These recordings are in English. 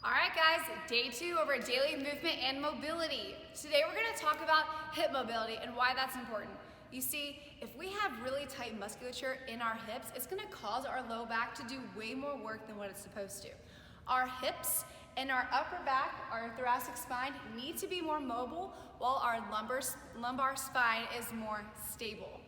All right, guys, day 2 of our daily movement and mobility. Today we're going to talk about hip mobility and why that's important. You see, if we have really tight musculature in our hips, it's going to cause our low back to do way more work than what it's supposed to. Our hips and our upper back, our thoracic spine, need to be more mobile while our lumbar spine is more stable.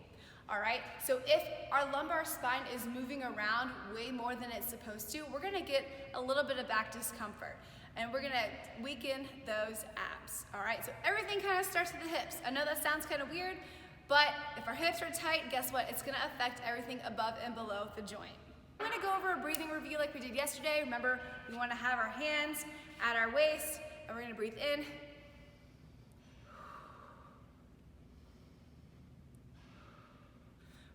All right, so if our lumbar spine is moving around way more than it's supposed to, we're gonna get a little bit of back discomfort and we're gonna weaken those abs. All right, so everything kind of starts at the hips. I know that sounds kind of weird, but if our hips are tight, guess what? It's gonna affect everything above and below the joint. I'm gonna go over a breathing review like we did yesterday. Remember, we wanna have our hands at our waist and we're gonna breathe in.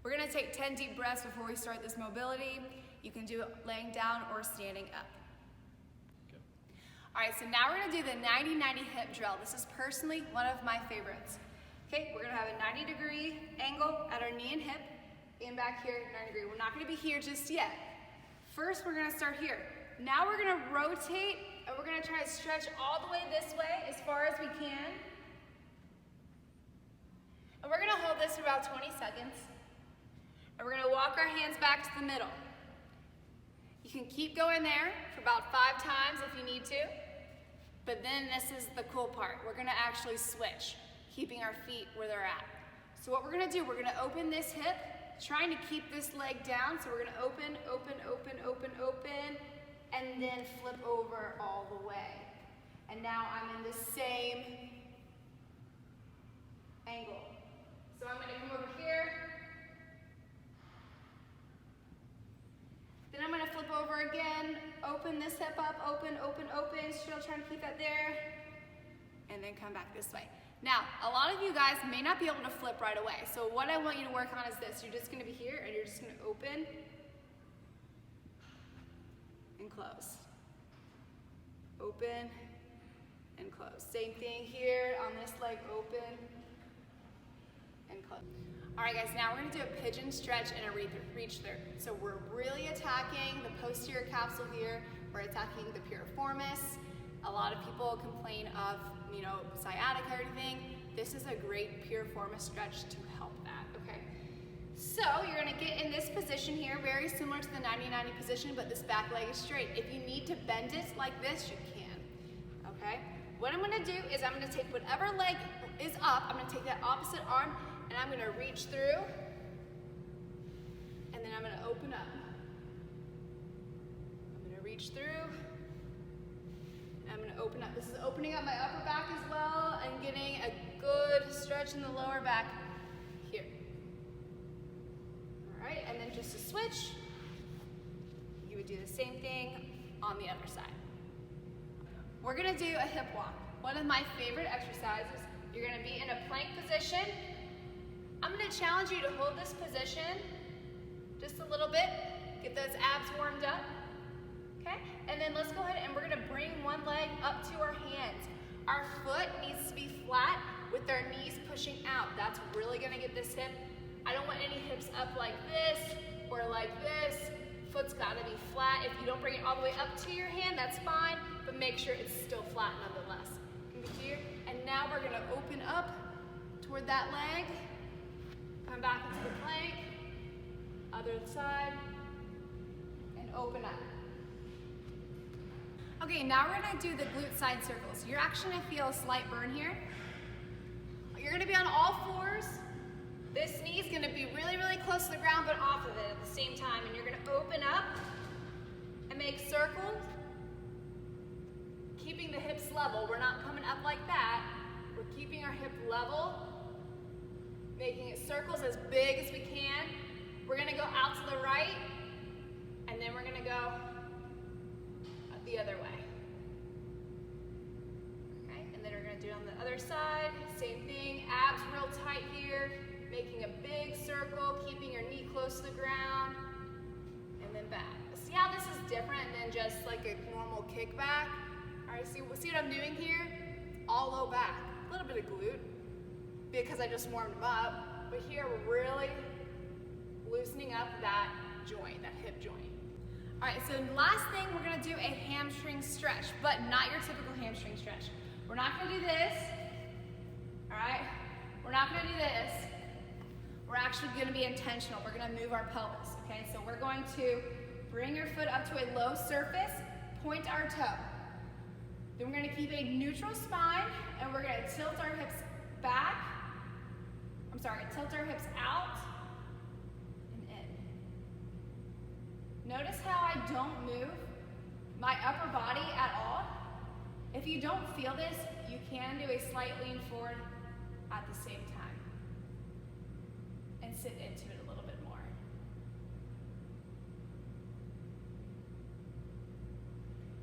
We're gonna take 10 deep breaths before we start this mobility. You can do it laying down or standing up. Okay. All right, so now we're gonna do the 90-90 hip drill. This is personally one of my favorites. Okay, we're gonna have a 90-degree angle at our knee and hip, and back here, 90 degree. We're not gonna be here just yet. First, we're gonna start here. Now we're gonna rotate, and we're gonna try to stretch all the way this way as far as we can. And we're gonna hold this for about 20 seconds. And we're gonna walk our hands back to the middle. You can keep going there for about 5 times if you need to, but then this is the cool part. We're gonna actually switch, keeping our feet where they're at. So what we're gonna do, we're gonna open this hip, trying to keep this leg down. So we're gonna open, open, open, open, open, and then flip over all the way. And now I'm in the same angle. So I'm gonna come over here, then I'm gonna flip over again, open this hip up, open, open, open, still trying to keep that there, and then come back this way. Now, a lot of you guys may not be able to flip right away, so what I want you to work on is this. You're just gonna be here, and you're just gonna open and close. Open and close. Same thing here on this leg, open and close. All right, guys, now we're gonna do a pigeon stretch and a reach through. So we're really attacking the posterior capsule here. We're attacking the piriformis. A lot of people complain of, sciatica or anything. This is a great piriformis stretch to help that, okay? So you're gonna get in this position here, very similar to the 90-90 position, but this back leg is straight. If you need to bend it like this, you can, okay? What I'm gonna do is I'm gonna take whatever leg is up, I'm gonna take that opposite arm, and I'm gonna reach through, and then I'm gonna open up. I'm gonna reach through, and I'm gonna open up. This is opening up my upper back as well, and getting a good stretch in the lower back here. All right, and then just to switch, you would do the same thing on the other side. We're gonna do a hip walk. One of my favorite exercises. You're gonna be in a plank position. I'm gonna challenge you to hold this position just a little bit, get those abs warmed up, okay? And then let's go ahead and we're gonna bring one leg up to our hands. Our foot needs to be flat with our knees pushing out. That's really gonna get this hip. I don't want any hips up like this or like this. Foot's gotta be flat. If you don't bring it all the way up to your hand, that's fine, but make sure it's still flat nonetheless. Can be here. And now we're gonna open up toward that leg. Come back into the plank, other side, and open up. Okay, now we're gonna do the glute side circles. You're actually gonna feel a slight burn here. You're gonna be on all fours. This knee is gonna be really, really close to the ground, but off of it at the same time. And you're gonna open up and make circles, keeping the hips level. We're not coming up like that. We're keeping our hip level, making it circles as big as we can. We're gonna go out to the right, and then we're gonna go the other way. Okay, and then we're gonna do it on the other side. Same thing, abs real tight here, making a big circle, keeping your knee close to the ground, and then back. See how this is different than just like a normal kickback? All right, see what I'm doing here? All low back, a little bit of glute, because I just warmed them up, but here we're really loosening up that joint, that hip joint. All right, so last thing, we're gonna do a hamstring stretch, but not your typical hamstring stretch. We're not gonna do this, all right? We're not gonna do this. We're actually gonna be intentional. We're gonna move our pelvis, okay? So we're going to bring your foot up to a low surface, point our toe. Then we're gonna keep a neutral spine, and we're gonna tilt our hips back. Tilt our hips out and in. Notice how I don't move my upper body at all. If you don't feel this, you can do a slight lean forward at the same time and sit into it a little bit